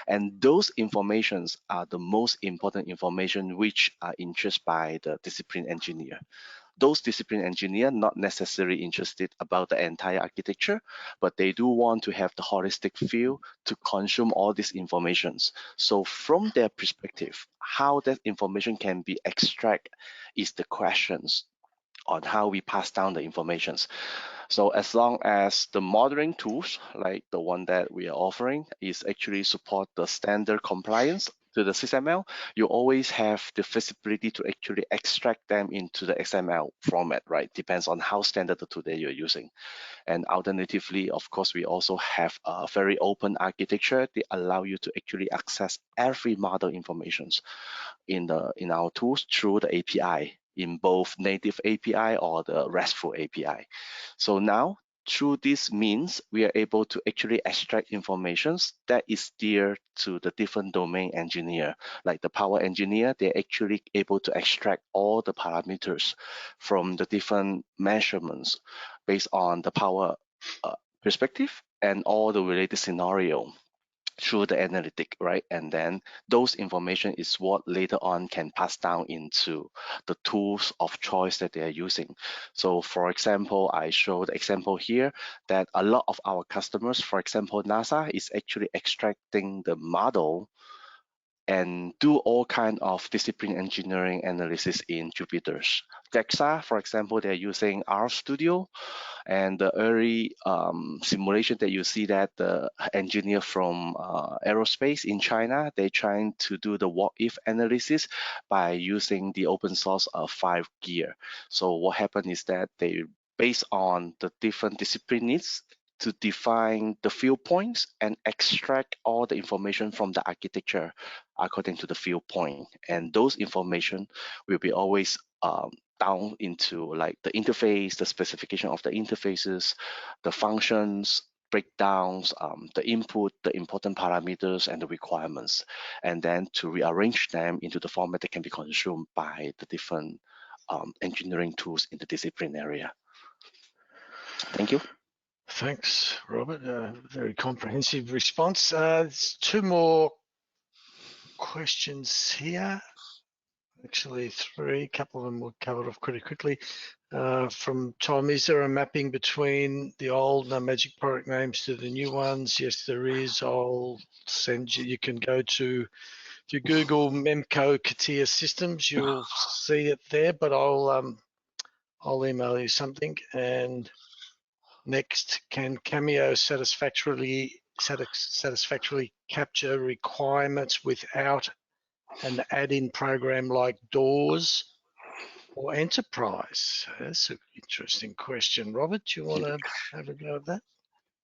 And those informations are the most important information which are interested by the discipline engineer. Those discipline engineer not necessarily interested about the entire architecture, but they do want to have the holistic view to consume all these informations. So from their perspective, how that information can be extracted is the questions on how we pass down the informations. So as long as the modeling tools, like the one that we are offering, is actually support the standard compliance to the SysML, you always have the feasibility to actually extract them into the XML format, right? Depends on how standard the tool that you're using. And alternatively, of course, we also have a very open architecture that allow you to actually access every model informations in our tools through the API, in both native API or the RESTful API. So now, through this means, we are able to actually extract informations that is dear to the different domain engineer. Like the power engineer, they're actually able to extract all the parameters from the different measurements based on the power perspective and all the related scenario through the analytic, right? And then those information is what later on can pass down into the tools of choice that they are using. So for example, I show the example here that a lot of our customers, for example, NASA is actually extracting the model and do all kind of discipline engineering analysis in Jupyter's. JAXA, for example, they're using RStudio, and the early simulation that you see that the engineer from aerospace in China, they're trying to do the what-if analysis by using the open source 5-gear. So what happened is that they, based on the different discipline needs, to define the field points and extract all the information from the architecture according to the field point. And those information will be always down into like the interface, the specification of the interfaces, the functions, breakdowns, the input, the important parameters, and the requirements, and then to rearrange them into the format that can be consumed by the different engineering tools in the discipline area. Thank you. Thanks, Robert. Very comprehensive response. There's two more questions here. Actually, three. A couple of them were covered off pretty quickly. From Tom, is there a mapping between the old Magic product names to the new ones? Yes, there is. I'll send you. You can go to, if you Google MEMKO CATIA systems, you'll see it there. But I'll email you something. And next, can Cameo satisfactorily capture requirements without an add-in program like DOORS or Enterprise? That's an interesting question. Robert, do you want to have a go at that?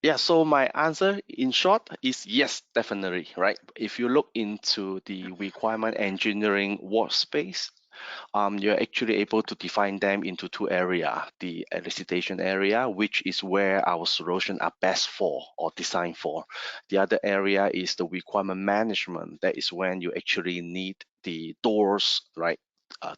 Yeah, so my answer in short is yes, definitely, right? If you look into the requirement engineering workspace, you're actually able to define them into two areas. The elicitation area, which is where our solutions are best for or designed for. The other area is the requirement management. That is when you actually need the doors, right?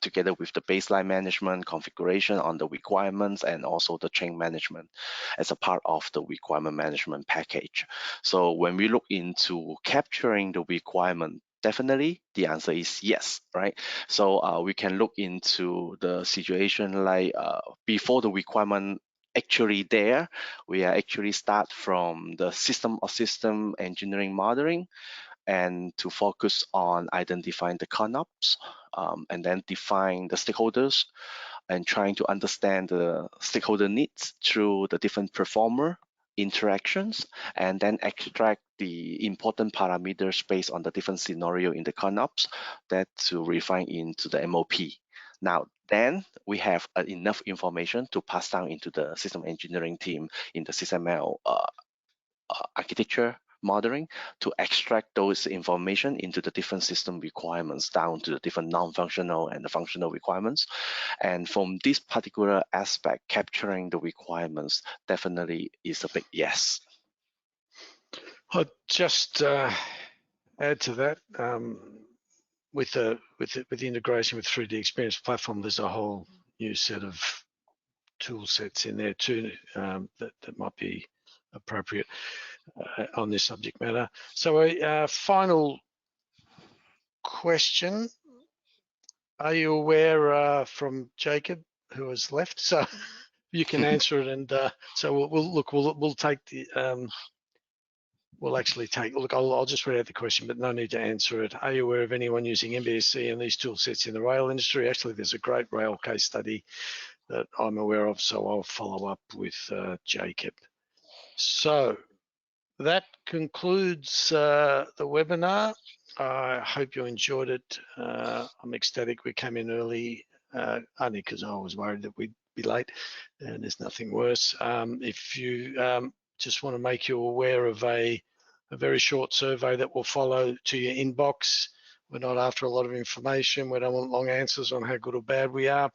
Together with the baseline management, configuration on the requirements, and also the chain management as a part of the requirement management package. So when we look into capturing the requirement, definitely the answer is yes, right? So we can look into the situation like before the requirement actually there, we are actually start from the system engineering modeling, and to focus on identifying the ConOps, and then define the stakeholders and trying to understand the stakeholder needs through the different performer interactions, and then extract the important parameters based on the different scenario in the ConOps that to refine into the MOP. Now, then we have enough information to pass down into the system engineering team in the SysML architecture modeling to extract those information into the different system requirements down to the different non-functional and the functional requirements. And from this particular aspect, capturing the requirements definitely is a big yes. I'll just add to that. With the integration with 3D Experience Platform, there's a whole new set of tool sets in there too that might be appropriate on this subject matter. So a final question. Are you aware from Jacob, who has left? So you can answer it, and so we'll take the we'll actually take, look, I'll just read out the question, but no need to answer it. Are you aware of anyone using Mbsc and these tool sets in the rail industry? Actually, there's a great rail case study that I'm aware of, so I'll follow up with Jacob. So that concludes the webinar. I hope you enjoyed it. I'm ecstatic we came in early, only because I was worried that we'd be late, and there's nothing worse. If you just want to make you aware of a very short survey that will follow to your inbox. We're not after a lot of information. We don't want long answers on how good or bad we are.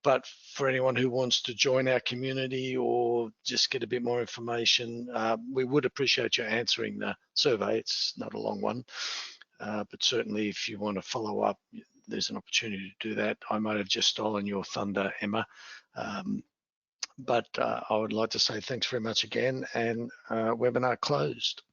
But for anyone who wants to join our community or just get a bit more information, we would appreciate you answering the survey. It's not a long one, but certainly if you want to follow up, there's an opportunity to do that. I might have just stolen your thunder, Emma. But I would like to say thanks very much again, and webinar closed.